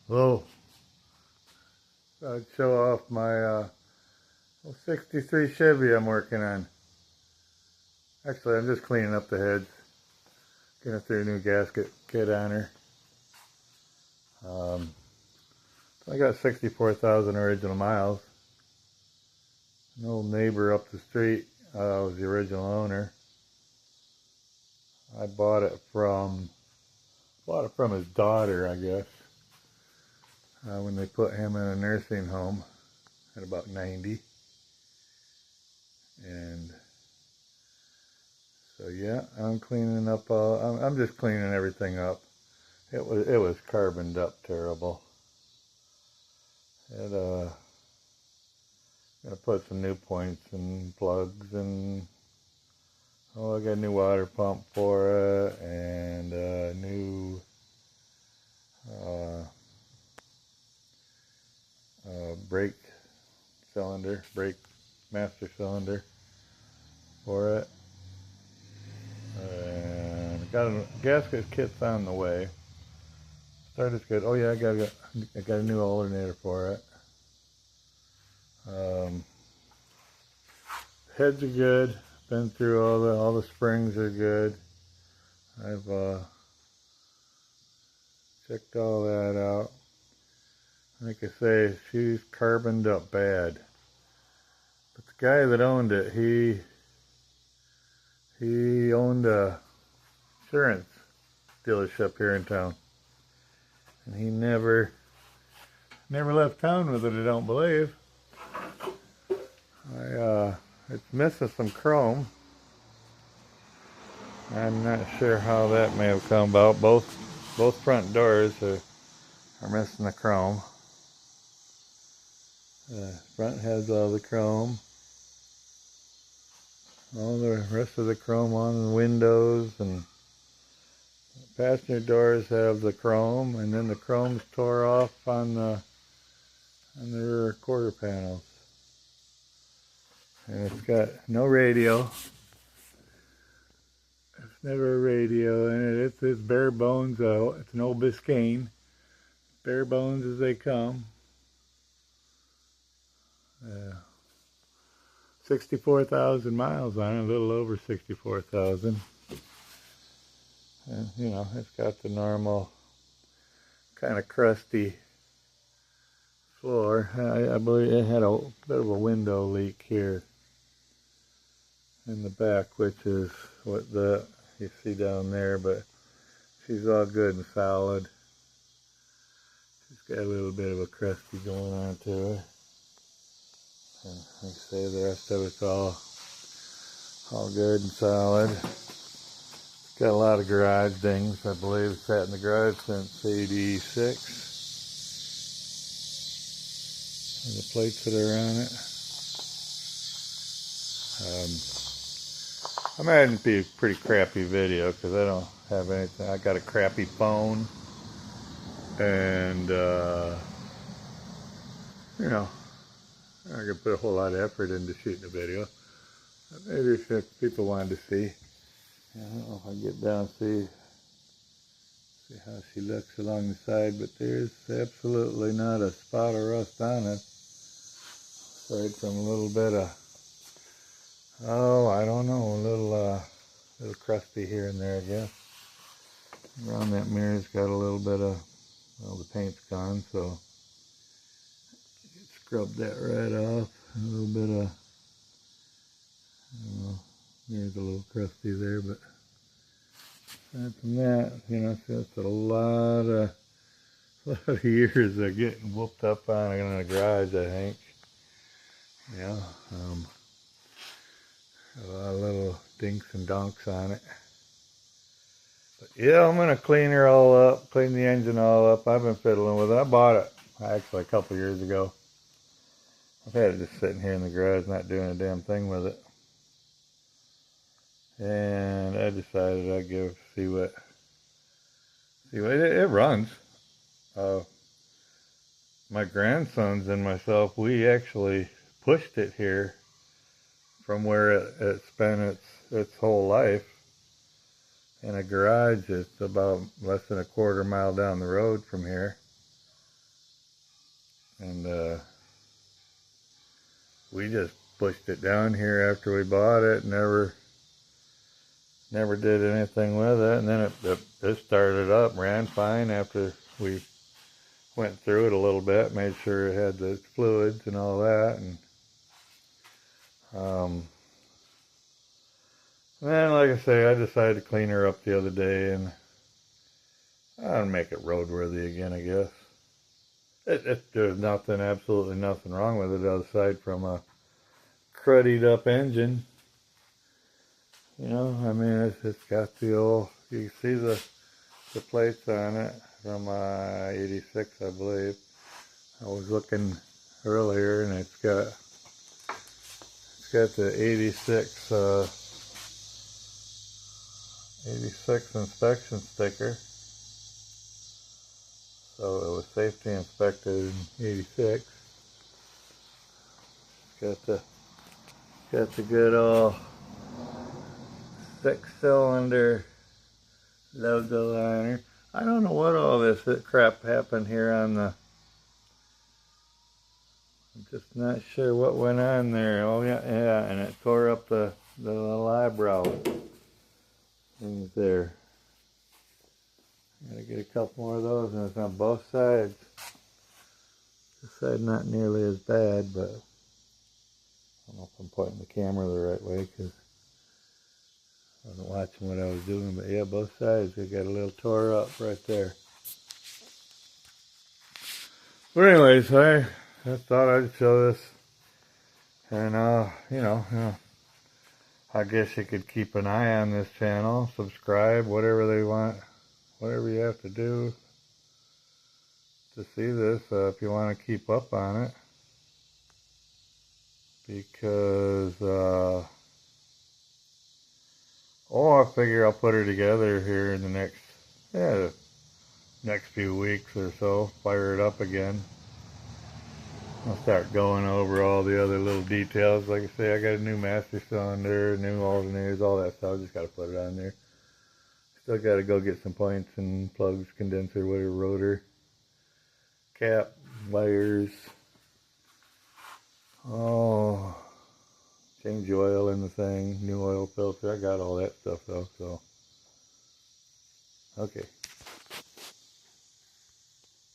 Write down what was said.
Hello. I'd show off my 63 Chevy I'm working on. Actually, I'm just cleaning up the heads. Gonna throw a new gasket kit on her. I got 64,000 original miles. An old neighbor up the street was the original owner. I bought it from his daughter, I guess, when they put him in a nursing home at about 90. And so yeah, I'm cleaning up I'm just cleaning everything up. It was carboned up terrible. Gonna put some new points and plugs, and I got a new water pump for it, and a new brake master cylinder for it. And got a gasket kit's on the way. Started good. Oh yeah, I got a new alternator for it. Heads are good. Been through all the springs are good. I've checked all that out. Like I say, she's carboned up bad. But the guy that owned it, he owned a insurance dealership here in town, and he never left town with it, I don't believe. It's missing some chrome. I'm not sure how that may have come about. Both front doors are missing the chrome. The front has all the chrome. All the rest of the chrome on the windows, and the passenger doors have the chrome, and then the chrome's tore off on the rear quarter panels. And it's got no radio. It's never a radio in it. It's bare bones. It's an old Biscayne. Bare bones as they come. 64,000 miles on it, a little over 64,000. And you know, it's got the normal kind of crusty floor. I believe it had a bit of a window leak here in the back, which is what you see down there, but she's all good and solid. She's got a little bit of a crusty going on to her. And like I say, the rest of it's all good and solid. It's got a lot of garage things. I believe it's sat in the garage since '86. And the plates that are on it. I imagine it'd be a pretty crappy video because I don't have anything. I got a crappy phone, and you know, I could put a whole lot of effort into shooting a video. Maybe if people wanted to see. I don't know if I get down and see how she looks along the side, but there's absolutely not a spot of rust on it, aside from a little bit of, I don't know, a little crusty here and there, I guess. Around that mirror's got a little bit of, well, the paint's gone, so scrub that right off. A little bit of, I don't know, there's a little crusty there, but aside from that, you know, it's a lot of years of getting whooped up on in the garage, I think. You know, a lot of little dinks and donks on it. But yeah, I'm gonna clean her all up, clean the engine all up. I've been fiddling with it. I bought it actually a couple years ago. I've had it just sitting here in the garage, not doing a damn thing with it. And I decided I'd see what it runs. My grandsons and myself, we actually pushed it here from where it spent its whole life in a garage. It's about less than a quarter mile down the road from here. And we just pushed it down here after we bought it. Never did anything with it. And then it started up, ran fine after we went through it a little bit, made sure it had the fluids and all that. And then, like I say, I decided to clean her up the other day, and I'll make it roadworthy again, I guess. There's nothing, absolutely nothing wrong with it aside from a cruddied up engine. You know, I mean, it's got the old, you can see the plates on it from 86, I believe. I was looking earlier, and it's got the 86 inspection sticker. So it was safety inspected in 86. It's got the good old 6-cylinder logo liner. I don't know what all this crap happened here on the... I'm just not sure what went on there. Oh yeah, and it tore up the little eyebrow things there. Gotta get a couple more of those, and it's on both sides. This side not nearly as bad, but I don't know if I'm pointing the camera the right way because I wasn't watching what I was doing. But yeah, both sides, they got a little tore up right there. But anyways, I thought I'd show this, and you know, I guess you could keep an eye on this channel, subscribe, whatever they want, whatever you have to do to see this, if you want to keep up on it, because I figure I'll put her together here in the next few weeks or so, fire it up again. I'll start going over all the other little details. Like I say, I got a new master cylinder, new alternators, all that stuff. I just got to put it on there. Still got to go get some points and plugs, condenser, whatever, rotor, cap, wires. Oh, change the oil in the thing, new oil filter. I got all that stuff though, so. Okay.